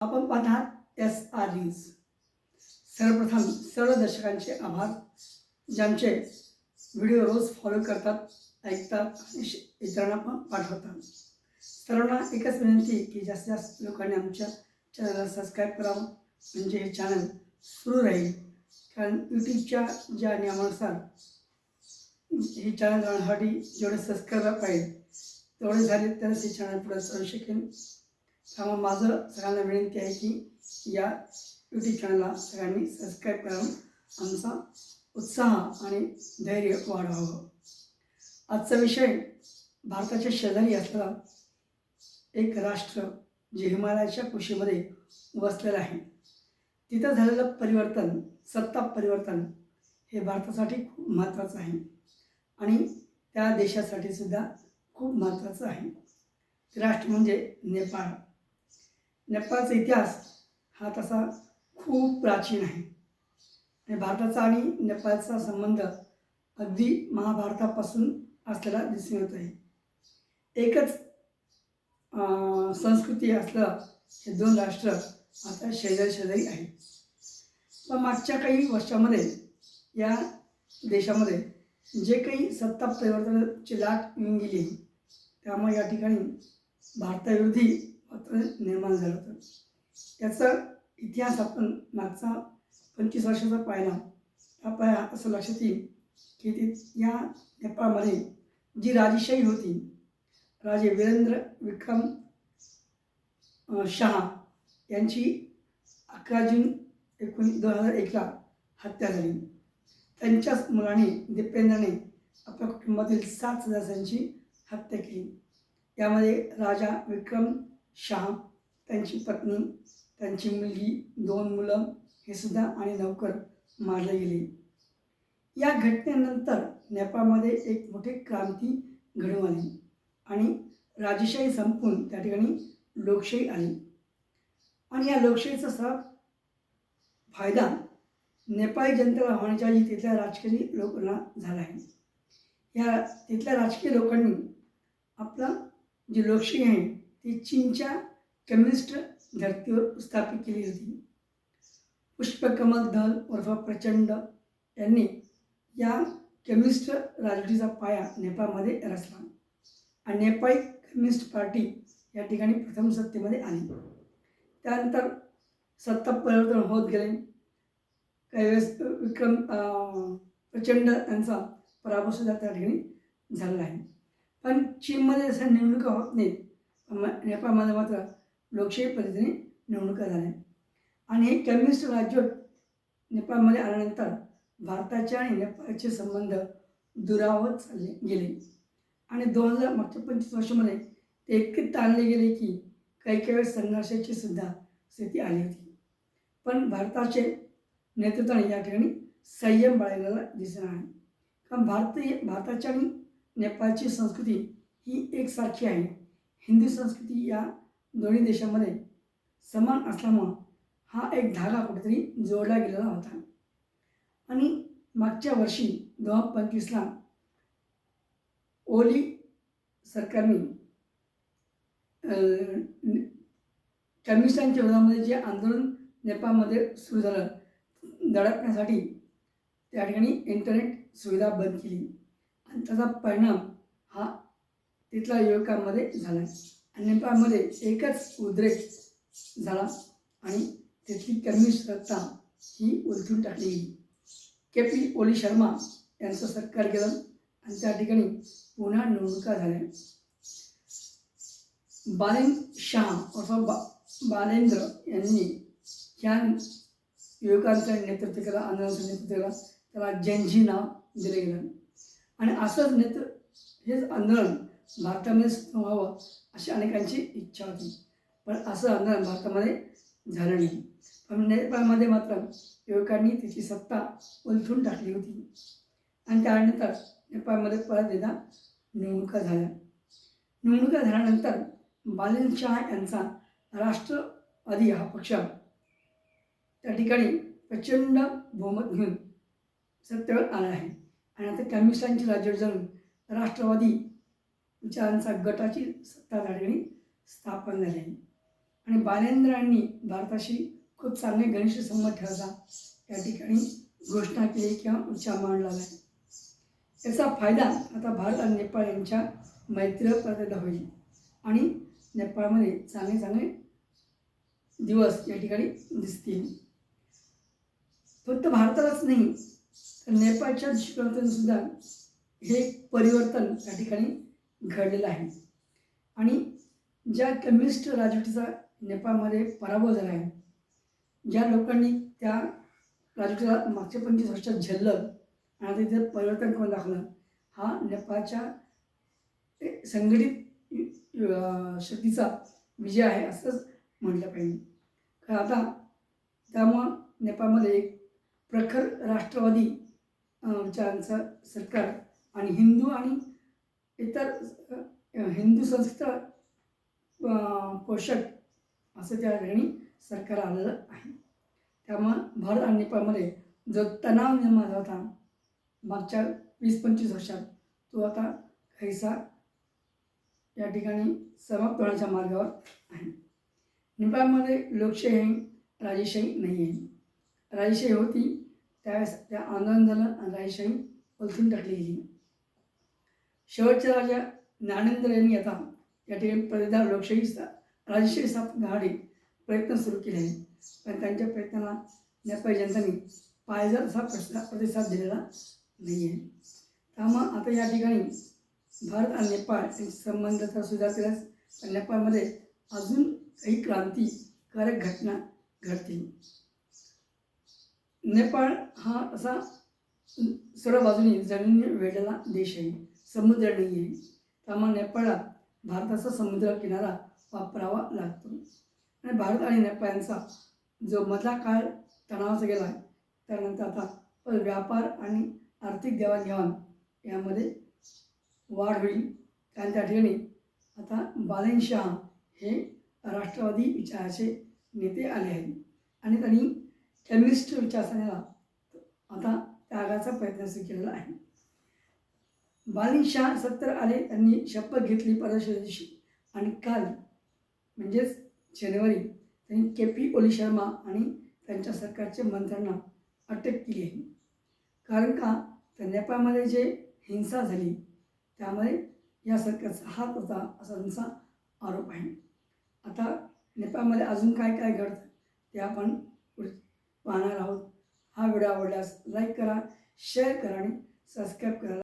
आपण पाहतात SR news. सर्वप्रथम सर्व दर्शकांचे आभार, ज्यांचे व्हिडिओ रोज फॉलो करतात, ऐकतात आणि इतरांना पण पाठवतात. सर्वांना एकच विनंती की जास्तीत जास्त लोकांनी आमच्या चॅनलला सबस्क्राईब करावं, म्हणजे हे चॅनल सुरू राहील. कारण यूट्यूबच्या ज्या नियमानुसार हे चॅनल राहण्यासाठी जेवढे सबस्क्रायबर पाहिजे तेवढे झाले तरच हे चॅनल पुढे चालू शकेल. त्यामुळे माझं सगळ्यांना विनंती आहे की या यूट्यूब चॅनलला सगळ्यांनी सबस्क्राईब करावं, आमचा उत्साह आणि धैर्य वाढवावं. आजचा विषय भारताच्या शेजारी असलेला एक राष्ट्र जे हिमालयाच्या कुशीमध्ये वसलेलं आहे, तिथं झालेलं परिवर्तन, सत्ता परिवर्तन हे भारतासाठी खूप महत्त्वाचं आहे आणि त्या देशासाठी सुद्धा खूप महत्त्वाचं आहे. ते राष्ट्र म्हणजे नेपाळ. नेपाळचा इतिहास हा तसा खूप प्राचीन आहे आणि भारताचा आणि नेपाळचा संबंध अगदी महाभारतापासून असलेला दिसून येत आहे. एकच संस्कृती असलं हे दोन राष्ट्र आता शेजारी आहेत. पण मागच्या काही वर्षामध्ये या देशामध्ये जे काही सत्ता परिवर्तनाची लाट येऊन गेली, त्यामुळे या ठिकाणी भारताविरोधी वातावरण निर्माण झालं होतं. याचा इतिहास आपण मागचा 25 वर्षाचा पाहिला. आपल्याला असं लक्षात येईल की या नेपाळमध्ये जी राजेशाही होती, राजे वीरेंद्र विक्रम शाह यांची 11 जून 2001ला हत्या झाली. त्यांच्याच मुलाने दीपेंद्रने आपल्या कुटुंबातील 7 सदस्यांची हत्या केली. यामध्ये राजा विक्रम शाह, त्यांची पत्नी, त्यांची मुलगी, 2 मुलं हे सुद्धा आणि नौकर मारले गेले. या घटनेनंतर नेपाळमध्ये एक मोठी क्रांती घडून आली आणि राजेशाही संपून त्या ठिकाणी लोकशाही आली. आणि या लोकशाहीचा सर्व फायदा नेपाळी जनतेला होण्याच्या आधी तिथल्या राजकीय लोकांना झाला आहे. या तिथल्या राजकीय लोकांनी आपला जी लोकशाही आहे ती चीनच्या कम्युनिस्ट धर्तीवर स्थापित केली होती. पुष्पकमल दल उर्फ प्रचंड यांनी या कम्युनिस्ट राजवटीचा पाया नेपाळमध्ये रचला आणि नेपाळी कम्युनिस्ट पार्टी या ठिकाणी प्रथम सत्तेमध्ये आली. त्यानंतर सत्ता परिवर्तन होत गेले. काही वेळेस प्रचंड यांचा पराभव सुद्धा त्या ठिकाणी झालेला आहे. पण चीनमध्ये जसं निवडणुका होत नाहीत, नेपाळमध्ये मात्र लोकशाही पद्धतीने निवडणुका झाल्या आणि हे कम्युनिस्ट राज्य नेपाळमध्ये आल्यानंतर भारताच्या आणि नेपाळचे संबंध दुरावत चालले गेले आणि 2000 मागच्या 25 वर्षामध्ये ते इतके ताणले गेले की काही वेळेस संघर्षाची सुद्धा स्थिती आली होती. पण भारताचे नेतृत्वाने या ठिकाणी संयम बाळगलेला दिसत आहे. कारण भारताच्या आणि नेपाळची संस्कृती ही एकसारखी आहे. हिंदू संस्कृती या दोन्ही देशामध्ये समान असल्यामुळं हा एक धागा कुठेतरी जोडला गेलेला होता. आणि मागच्या वर्षी 2025ला ओली सरकारने कम्युनिस्टांच्या विरोधामध्ये जे आंदोलन नेपाळमध्ये सुरू झालं, दडपण्यासाठी त्या ठिकाणी इंटरनेट सुविधा बंद केली आणि त्याचा परिणाम हा तिथल्या युवकांमध्ये झाला आणि नेपाळमध्ये एकच उद्रेक झाला आणि तिथली कम्युनिस्ट सत्ता ही उलथून टाकली गेली. KP ओली शर्मा यांचं सरकार गेलं आणि त्या ठिकाणी पुन्हा निवडणुका झाल्या. बालेंद्र शाह अथवा बालेंद्र यांनी ह्या युवकांचं नेतृत्व केलं, आंदोलनाचं नेतृत्व केलं. त्याला जेनजी नाव दिलं गेलं आणि असंच हेच आंदोलन भारतामध्ये व्हावं अशी अनेकांची इच्छा होती. पण असं आंदोलन भारतामध्ये झालं नाही. पण नेपाळमध्ये मात्र युवकांनी तिची सत्ता उलथून टाकली होती आणि त्यानंतर नेपाळमध्ये परत एकदा निवडणुका झाल्या. निवडणुका झाल्यानंतर बालेंद्र शाह यांचा राष्ट्रवादी हा पक्ष त्या ठिकाणी प्रचंड बहुमत घेऊन सत्तेवर आला आहे आणि आता कम्युनिस्टांची राज्य जाऊन राष्ट्रवादी विचारांचा गटाची सत्ता त्या ठिकाणी स्थापन झाली आहे आणि बालेंद्र यांनी भारताशी खूप चांगले घनिष्ठ संबंध ठेवायचा या ठिकाणी घोषणा केली किंवा उच्चार मांडला आहे. याचा फायदा आता भारत आणि नेपाळ यांच्या मैत्रीला प्रगत होईल आणि नेपाळमध्ये चांगले चांगले दिवस या ठिकाणी दिसतील. फक्त भारतालाच नाही तर नेपाळच्या दृष्टिकोनातून सुद्धा हे परिवर्तन त्या ठिकाणी घडलेलं आहे. आणि ज्या कम्युनिस्ट राजवटीचा नेपाळमध्ये पराभव झाला आहे, ज्या लोकांनी त्या राजवटीला मागच्या 25 वर्षात झेललं आणि आता इथे परिवर्तन करून दाखवलं, हा नेपाळच्या संघटित शक्तीचा विजय आहे असंच म्हटलं पाहिजे. कारण आता त्यामुळं नेपाळमध्ये एक प्रखर राष्ट्रवादी विचारांचं सरकार आणि हिंदू आणि इतर हिंदू संस्कृत पोषक असं त्या ठिकाणी सरकार आलेलं आहे. त्यामुळं भारत आणि नेपाळमध्ये जो तणाव निर्माण झाला होता मागच्या 20-25 वर्षात, तो आता काहीसा या ठिकाणी समाप्त होण्याच्या मार्गावर आहे. नेपाळमध्ये लोकशाही आहे, राजेशाही नाही आहे. राजेशाही होती त्यावेळेस त्या आंदोलन झालं आणि राजेशाही उलथून टाकली गेली. शेवटच्या राजा ज्ञानेंद्र यांनी आता या ठिकाणी पहिल्यांदा राजेशाही स्थापन करण्यासाठी प्रयत्न सुरू केले आहेत. पण त्यांच्या प्रयत्नाला नेपाळी जनतांनी पाहिजे तसा प्रतिसाद दिलेला नाही आहे. त्यामुळं आता या ठिकाणी भारत आणि नेपाळ यांचे संबंध तर सुधार केल्यास पण नेपाळमध्ये अजून काही क्रांतिकारक घटना घडतील. नेपाळ हा असा सर्व बाजूने जमिनीने वेढलेला देश आहे, समुद्र नाही आहे. त्यामुळे नेपाळला भारताचा समुद्र किनारा वापरावा लागतो. आणि भारत आणि नेपाळ यांचा जो मधला काळ तणावाचा गेला आहे, त्यानंतर आता व्यापार आणि आर्थिक देवाणघेवाण यामध्ये वाढ होईल. कारण त्या ठिकाणी आता बालेनशाह हे राष्ट्रवादी विचाराचे नेते आले आहेत आणि त्यांनी कम्युनिस्ट विचारसरणीला आता त्यागाचा प्रयत्न सुरू केलेला आहे. बालेनशाह 70 आले, त्यांनी शपथ घेतली परदेशा दिवशी आणि काल म्हणजेच जानेवारी त्यांनी KP ओली शर्मा आणि त्यांच्या सरकारच्या मंत्र्यांना अटक केली आहे. कारण का तर नेपाळमध्ये जे हिंसा झाली त्यामुळे या सरकारचा हात होता असा त्यांचा आरोप आहे. आता नेपाळमध्ये अजून काय काय घडतं ते आपण पाहणार आहोत. हा व्हिडिओ आवडल्यास लाईक करा, शेअर करा आणि सबस्क्राईब करा.